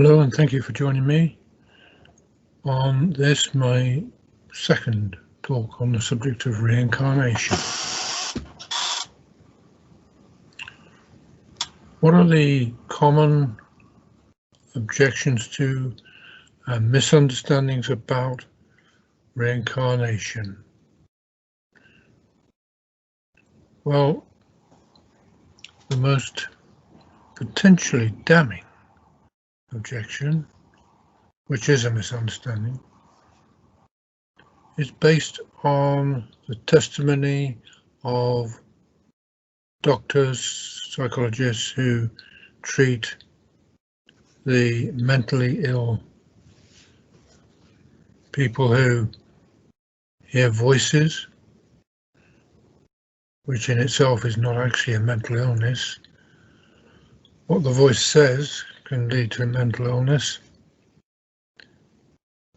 Hello, and thank you for joining me on this, my second talk on the subject of reincarnation. What are the common objections to and misunderstandings about reincarnation? Well, the most potentially damning objection, which is a misunderstanding, is based on the testimony of doctors, psychologists who treat the mentally ill, people who hear voices, which in itself is not actually a mental illness. What the voice says can lead to a mental illness,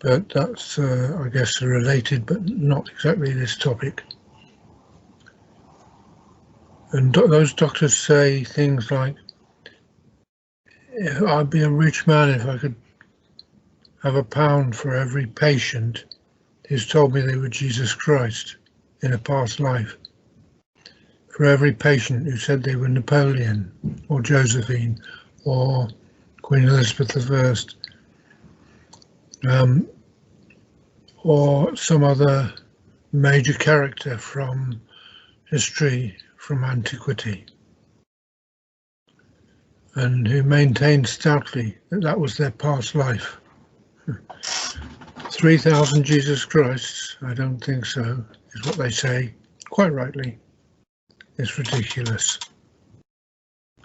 but that's, I guess, related, but not exactly this topic. And those doctors say things like, I'd be a rich man if I could have £1 for every patient who's told me they were Jesus Christ in a past life, for every patient who said they were Napoleon or Josephine or Queen Elizabeth I, or some other major character from history, from antiquity, and who maintained stoutly that that was their past life. 3,000 Jesus Christs, I don't think so, is what they say, quite rightly. It's ridiculous.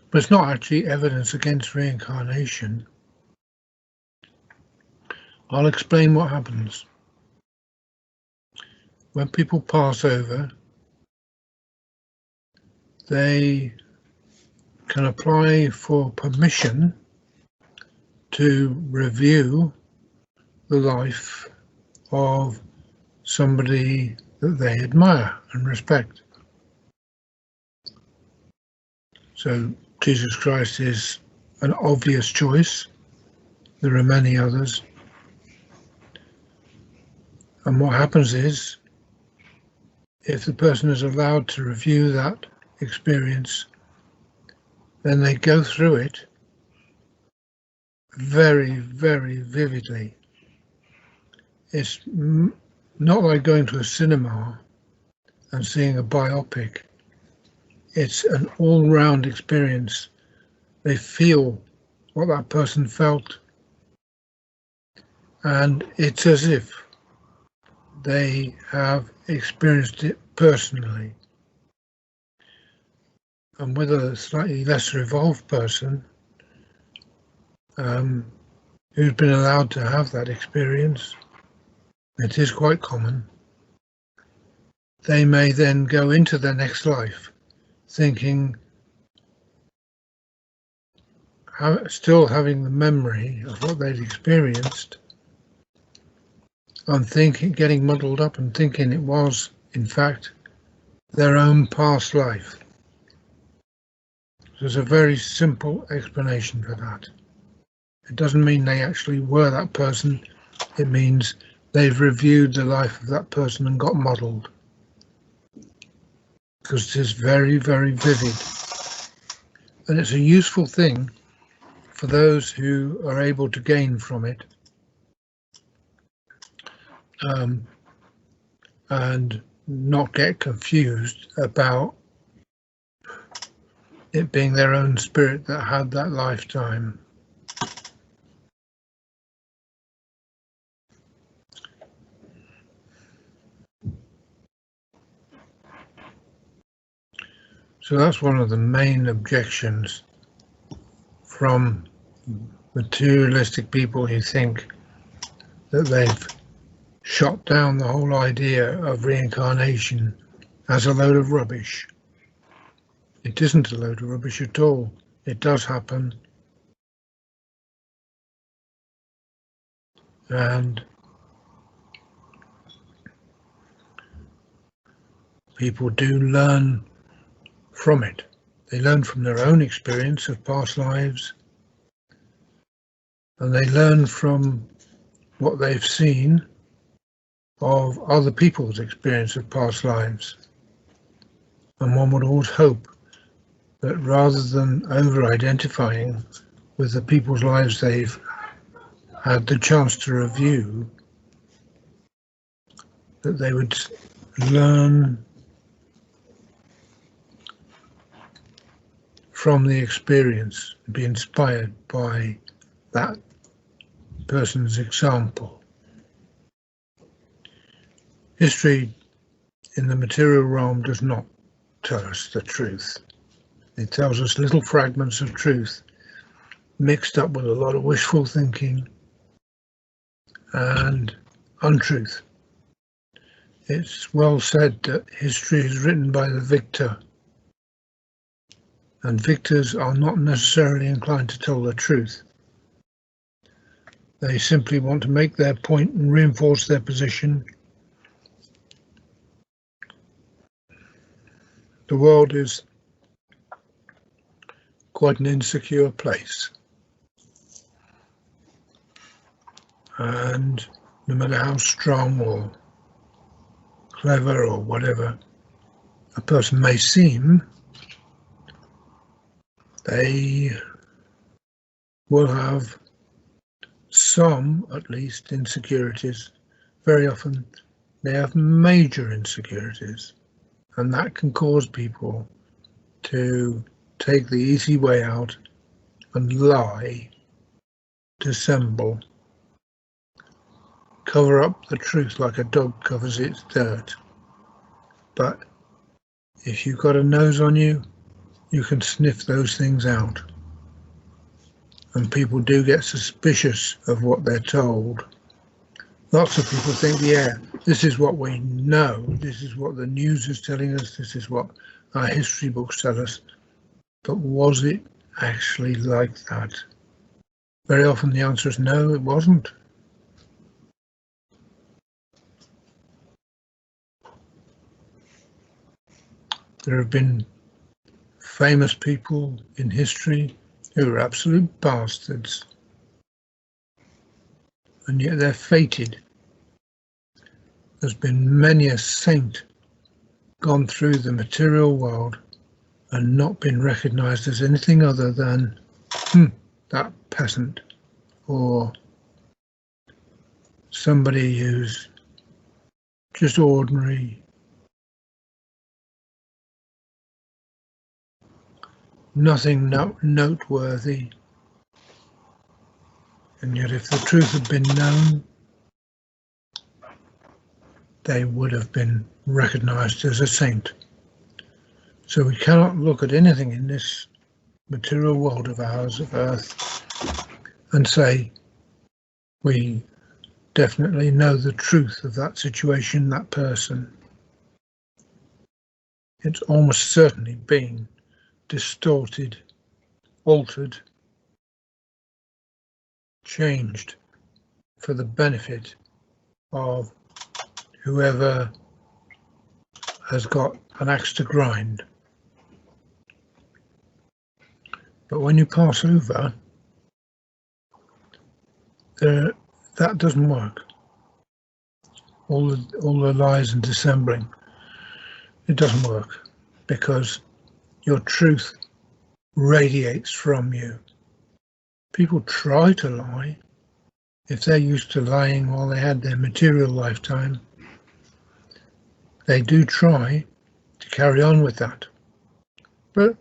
But it's not actually evidence against reincarnation. I'll explain what happens. When people pass over, they can apply for permission to review the life of somebody that they admire and respect. So Jesus Christ is an obvious choice. There are many others. And what happens is, if the person is allowed to review that experience, then they go through it very, very vividly. It's not like going to a cinema and seeing a biopic. It's an all-round experience. They feel what that person felt, and it's as if they have experienced it personally. And with a slightly lesser evolved person who's been allowed to have that experience, it is quite common, they may then go into their next life thinking, still having the memory of what they'd experienced, and thinking, getting muddled up and thinking it was, in fact, their own past life. There's a very simple explanation for that. It doesn't mean they actually were that person. It means they've reviewed the life of that person and got muddled. Because it is very, very vivid. And it's a useful thing for those who are able to gain from it. And not get confused about it being their own spirit that had that lifetime. So that's one of the main objections from materialistic people who think that they've shot down the whole idea of reincarnation as a load of rubbish. It isn't a load of rubbish at all. It does happen. And people do learn from it. They learn from their own experience of past lives, and they learn from what they've seen of other people's experience of past lives. And one would always hope that rather than over-identifying with the people's lives they've had the chance to review, that they would learn from the experience, be inspired by that person's example. History in the material realm does not tell us the truth. It tells us little fragments of truth mixed up with a lot of wishful thinking and untruth. It's well said that history is written by the victor, and victors are not necessarily inclined to tell the truth. They simply want to make their point and reinforce their position. The world is quite an insecure place, and no matter how strong or clever or whatever a person may seem, they will have some, at least, insecurities. Very often they have major insecurities, and that can cause people to take the easy way out and lie, dissemble, cover up the truth like a dog covers its dirt. But if you've got a nose on you, you can sniff those things out. And people do get suspicious of what they're told. Lots of people think, yeah, this is what we know, this is what the news is telling us, this is what our history books tell us. But was it actually like that? Very often the answer is no, it wasn't. There have been famous people in history who are absolute bastards, and yet they're fated. There's been many a saint gone through the material world and not been recognised as anything other than that peasant, or somebody who's just ordinary, nothing noteworthy. And yet if the truth had been known, they would have been recognised as a saint. So we cannot look at anything in this material world of ours, of Earth, and say we definitely know the truth of that situation, that person. It's almost certainly been distorted, altered, changed for the benefit of whoever has got an axe to grind. But when you pass over, that doesn't work. All the lies and dissembling, it doesn't work, because your truth radiates from you. People try to lie. If they're used to lying while they had their material lifetime, they do try to carry on with that. But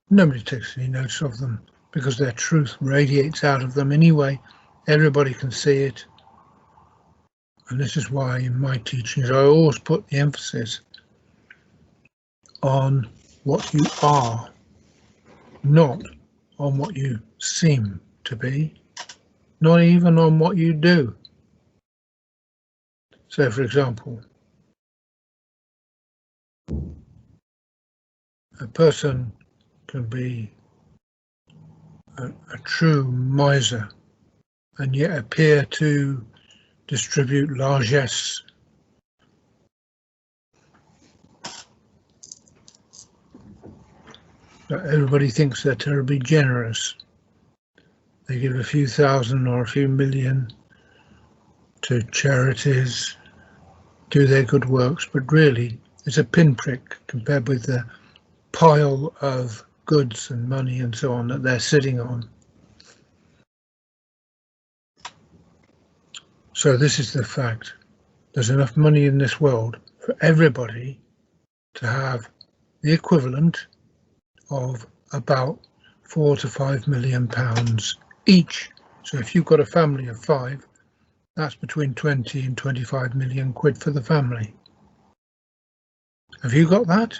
nobody takes any notice of them, because their truth radiates out of them anyway. Everybody can see it. And this is why in my teachings I always put the emphasis on what you are, not on what you seem to be, not even on what you do. So, for example, a person can be a true miser and yet appear to distribute largesse. Everybody thinks they're terribly generous. They give a few thousand or a few million to charities, do their good works, but really it's a pinprick compared with the pile of goods and money and so on that they're sitting on. So this is the fact. There's enough money in this world for everybody to have the equivalent of about £4 to £5 million each. So if you've got a family of 5, that's between 20 and 25 million quid for the family. Have you got that?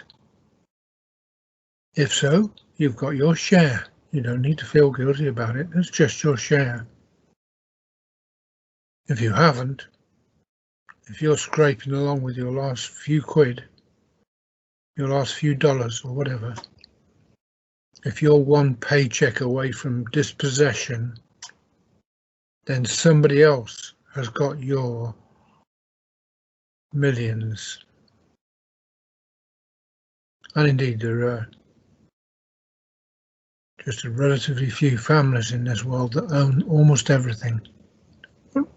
If so, you've got your share. You don't need to feel guilty about it. It's just your share. If you haven't, if you're scraping along with your last few quid, your last few dollars or whatever, if you're one paycheck away from dispossession, then somebody else has got your millions. And indeed, there are just a relatively few families in this world that own almost everything.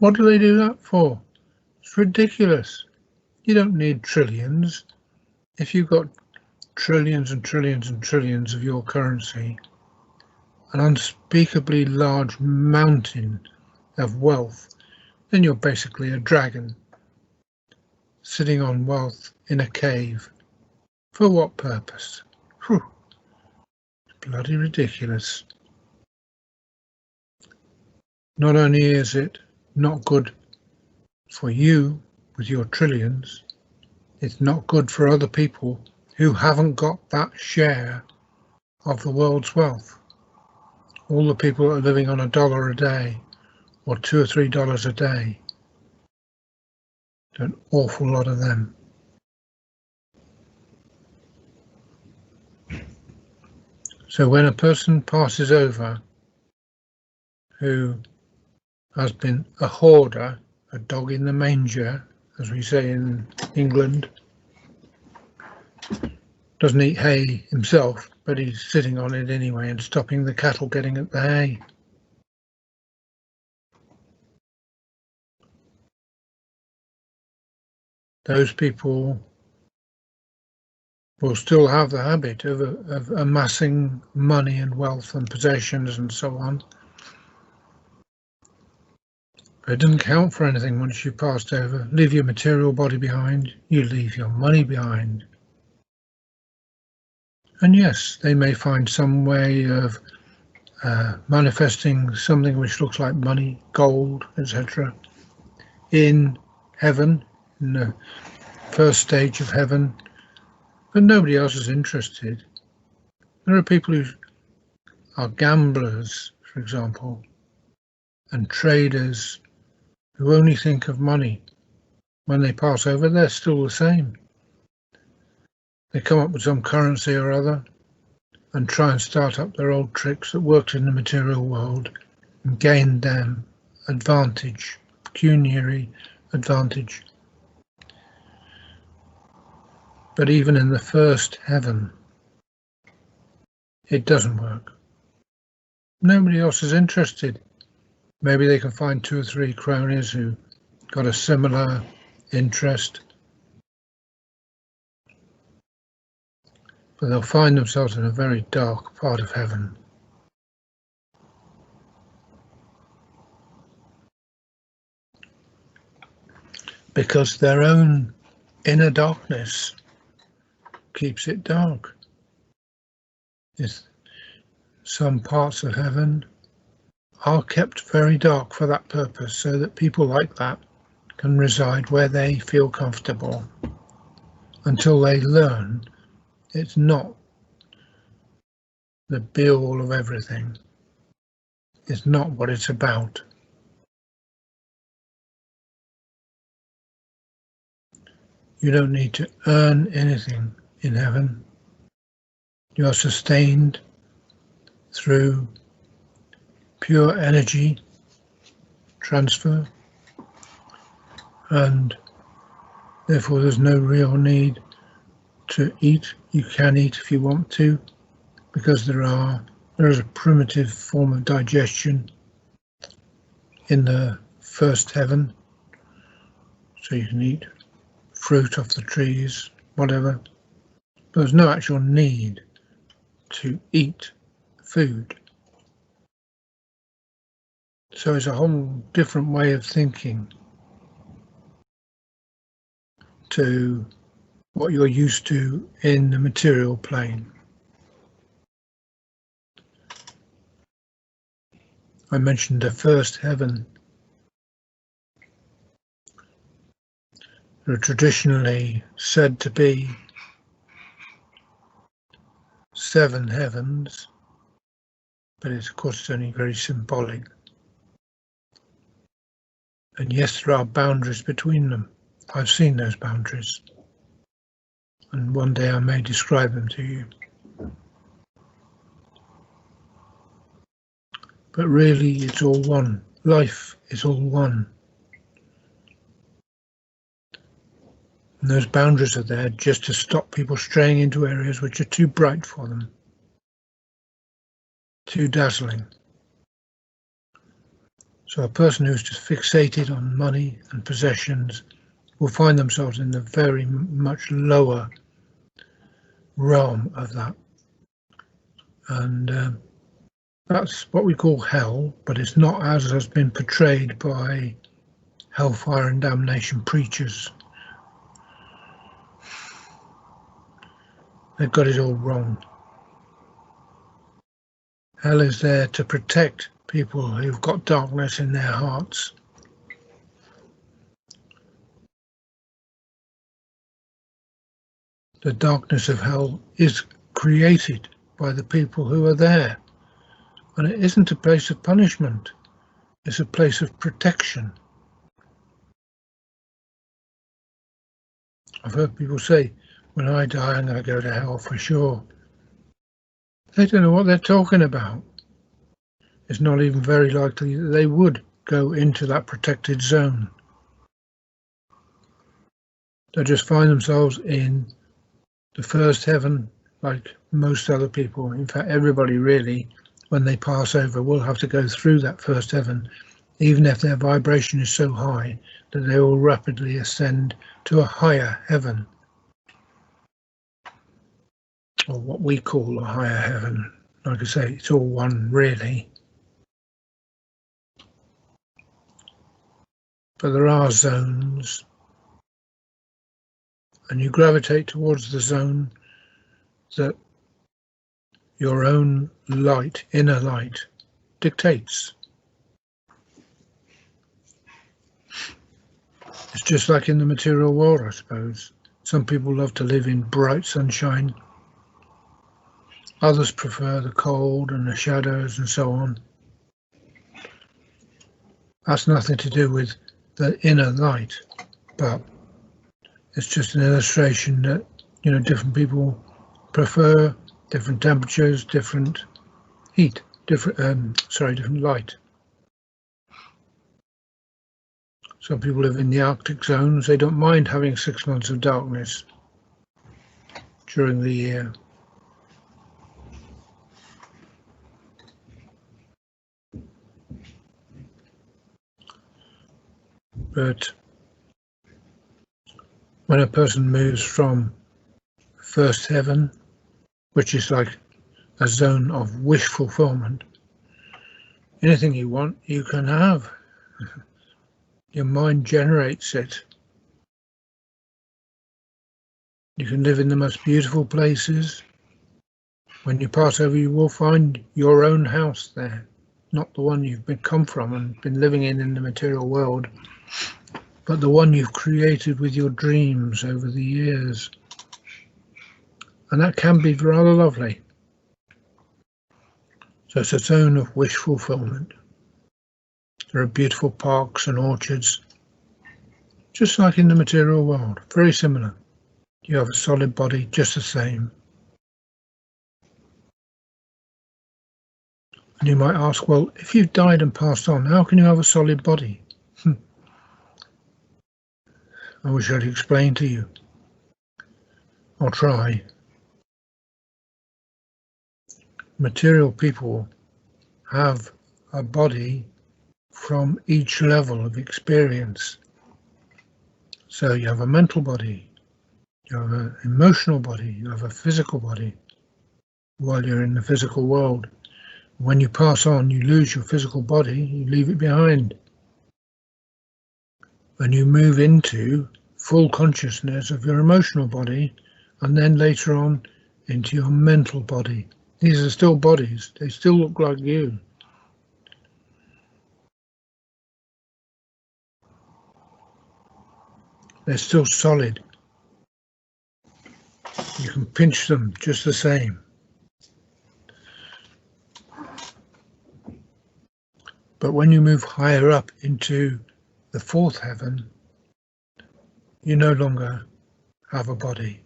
What do they do that for? It's ridiculous. You don't need trillions. If you've got trillions and trillions and trillions of your currency, an unspeakably large mountain of wealth, then you're basically a dragon sitting on wealth in a cave. For what purpose? Whew. Bloody ridiculous. Not only is it not good for you with your trillions, it's not good for other people who haven't got that share of the world's wealth. All the people that are living on $1 a day or $2 or $3 a day, an awful lot of them. So when a person passes over who has been a hoarder, a dog in the manger, as we say in England, doesn't eat hay himself, but he's sitting on it anyway and stopping the cattle getting at the hay. Those people will still have the habit of amassing money and wealth and possessions and so on. But it doesn't count for anything once you've passed over. Leave your material body behind, you leave your money behind. And yes, they may find some way of manifesting something which looks like money, gold, etc. in heaven, in the first stage of heaven, but nobody else is interested. There are people who are gamblers, for example, and traders who only think of money. When they pass over, they're still the same. They come up with some currency or other and try and start up their old tricks that worked in the material world and gain them advantage, pecuniary advantage. But even in the first heaven, it doesn't work. Nobody else is interested. Maybe they can find 2 or 3 cronies who got a similar interest, but they'll find themselves in a very dark part of heaven. Because their own inner darkness keeps it dark. Some parts of heaven are kept very dark for that purpose, so that people like that can reside where they feel comfortable until they learn it's not the be-all of everything. It's not what it's about. You don't need to earn anything in heaven. You are sustained through pure energy transfer, and therefore there's no real need to eat. You can eat if you want to, because there is a primitive form of digestion in the first heaven, so you can eat fruit off the trees, whatever. But there's no actual need to eat food. So it's a whole different way of thinking to what you're used to in the material plane. I mentioned the first heaven. There are traditionally said to be 7 heavens, but of course it's only very symbolic. And yes, there are boundaries between them. I've seen those boundaries, and one day I may describe them to you. But really, it's all one. Life is all one. And those boundaries are there just to stop people straying into areas which are too bright for them, too dazzling. So a person who's just fixated on money and possessions will find themselves in the very much lower realm of that. And that's what we call hell, but it's not as has been portrayed by hellfire and damnation preachers. They've got it all wrong. Hell is there to protect people who've got darkness in their hearts. The darkness of hell is created by the people who are there. And it isn't a place of punishment, it's a place of protection. I've heard people say, when I die I'm going to go to hell for sure. They don't know what they're talking about. It's not even very likely that they would go into that protected zone. They'll just find themselves in the first heaven like most other people. In fact, everybody really, when they pass over, will have to go through that first heaven, even if their vibration is so high that they will rapidly ascend to a higher heaven, or what we call a higher heaven. Like I say, it's all one really. But there are zones, and you gravitate towards the zone that your own light, inner light, dictates. It's just like in the material world, I suppose. Some people love to live in bright sunshine. Others prefer the cold and the shadows and so on. That's nothing to do with the inner light, but it's just an illustration that, different people prefer different temperatures, different heat, different light. Some people live in the Arctic zones. They don't mind having 6 months of darkness during the year. But when a person moves from first heaven, which is like a zone of wish fulfillment, anything you want, you can have. Your mind generates it. You can live in the most beautiful places. When you pass over, you will find your own house there, not the one you've come from and been living in the material world, but the one you've created with your dreams over the years. And that can be rather lovely. So it's a zone of wish fulfillment. There are beautiful parks and orchards, just like in the material world, very similar. You have a solid body, just the same. And you might ask, well, if you've died and passed on, how can you have a solid body? I wish I'd explain to you. I'll try. Material people have a body from each level of experience. So you have a mental body, you have an emotional body, you have a physical body while you're in the physical world. When you pass on, you lose your physical body, you leave it behind. When you move into full consciousness of your emotional body, and then later on into your mental body. These are still bodies, they still look like you. They're still solid. You can pinch them just the same. But when you move higher up into the fourth heaven, you no longer have a body.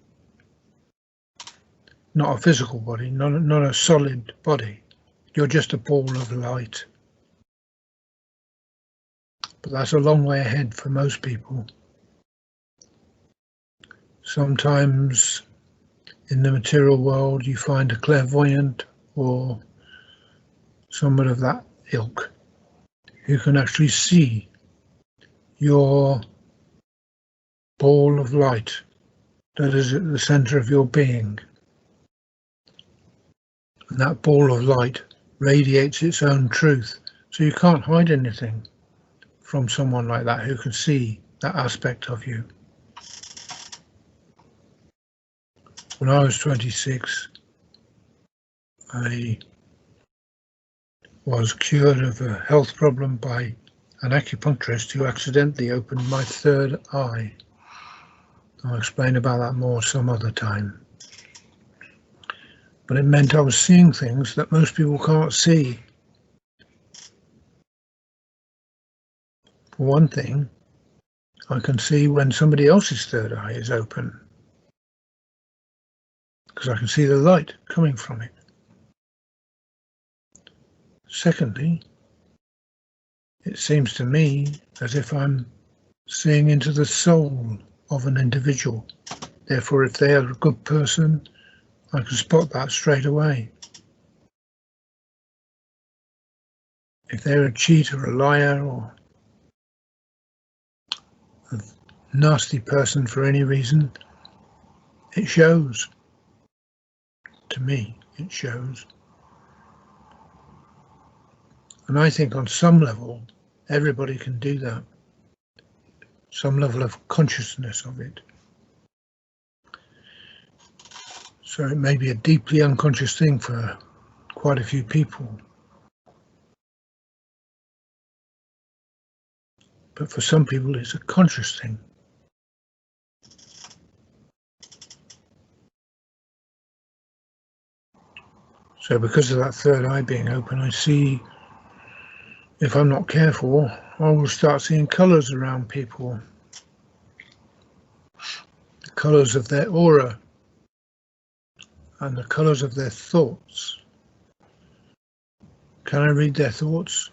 Not a physical body, not a solid body. You're just a ball of light. But that's a long way ahead for most people. Sometimes in the material world you find a clairvoyant or someone of that ilk who can actually see your ball of light that is at the center of your being. And that ball of light radiates its own truth. So you can't hide anything from someone like that who can see that aspect of you. When I was 26, I was cured of a health problem by an acupuncturist who accidentally opened my third eye. I'll explain about that more some other time. But it meant I was seeing things that most people can't see. For one thing, I can see when somebody else's third eye is open, because I can see the light coming from it. Secondly, it seems to me as if I'm seeing into the soul of an individual. Therefore, if they are a good person, I can spot that straight away. If they're a cheat or a liar or a nasty person for any reason, it shows. To me, it shows. And I think on some level, everybody can do that. Some level of consciousness of it. So it may be a deeply unconscious thing for quite a few people. But for some people, it's a conscious thing. So because of that third eye being open, I see, if I'm not careful, I will start seeing colours around people. The colours of their aura and the colours of their thoughts. Can I read their thoughts?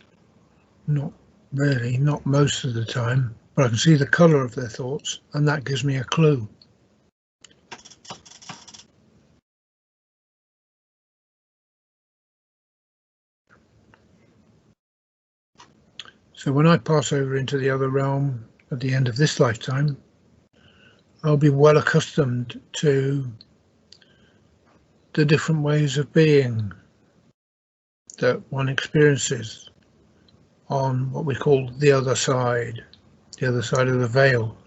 Not really, not most of the time, but I can see the colour of their thoughts, and that gives me a clue. So when I pass over into the other realm at the end of this lifetime, I'll be well accustomed to the different ways of being that one experiences on what we call the other side of the veil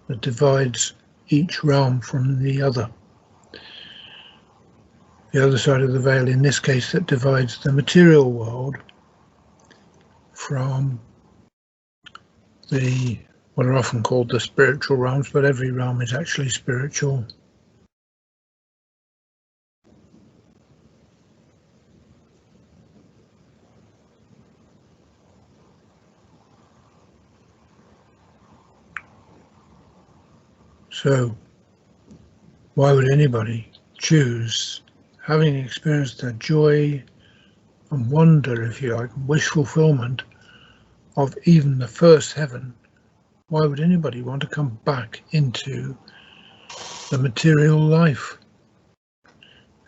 that divides each realm from the other. The other side of the veil, in this case, that divides the material world from the what are often called the spiritual realms, but every realm is actually spiritual. So why would anybody choose, having experienced the joy and wonder, if you like, wish fulfillment of even the first heaven, why would anybody want to come back into the material life?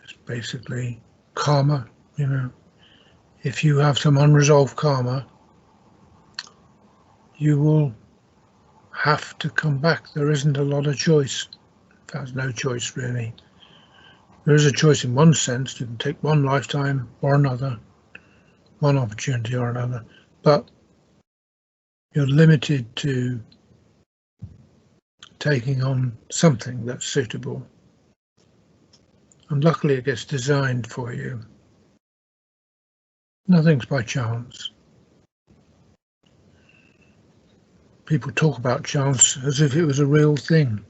It's basically karma, you know. If you have some unresolved karma, you will have to come back. There isn't a lot of choice. There's no choice really. There is a choice in one sense. You can take one lifetime or another, one opportunity or another, but you're limited to taking on something that's suitable. And luckily it gets designed for you. Nothing's by chance. People talk about chance as if it was a real thing.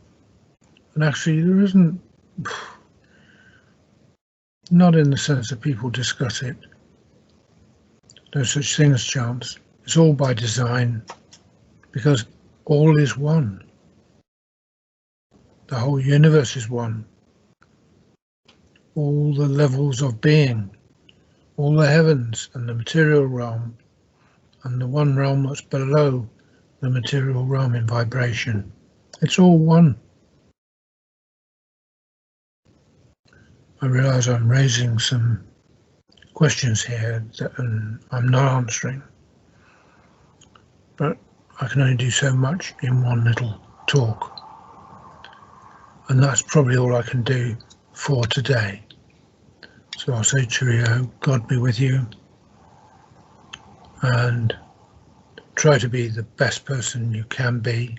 And actually there isn't, not in the sense that people discuss it. No such thing as chance. It's all by design, because all is one. The whole universe is one. All the levels of being, all the heavens and the material realm, and the one realm that's below the material realm in vibration. It's all one. I realise I'm raising some questions here that I'm not answering, but I can only do so much in one little talk, and that's probably all I can do for today. So I'll say cheerio, God be with you, and try to be the best person you can be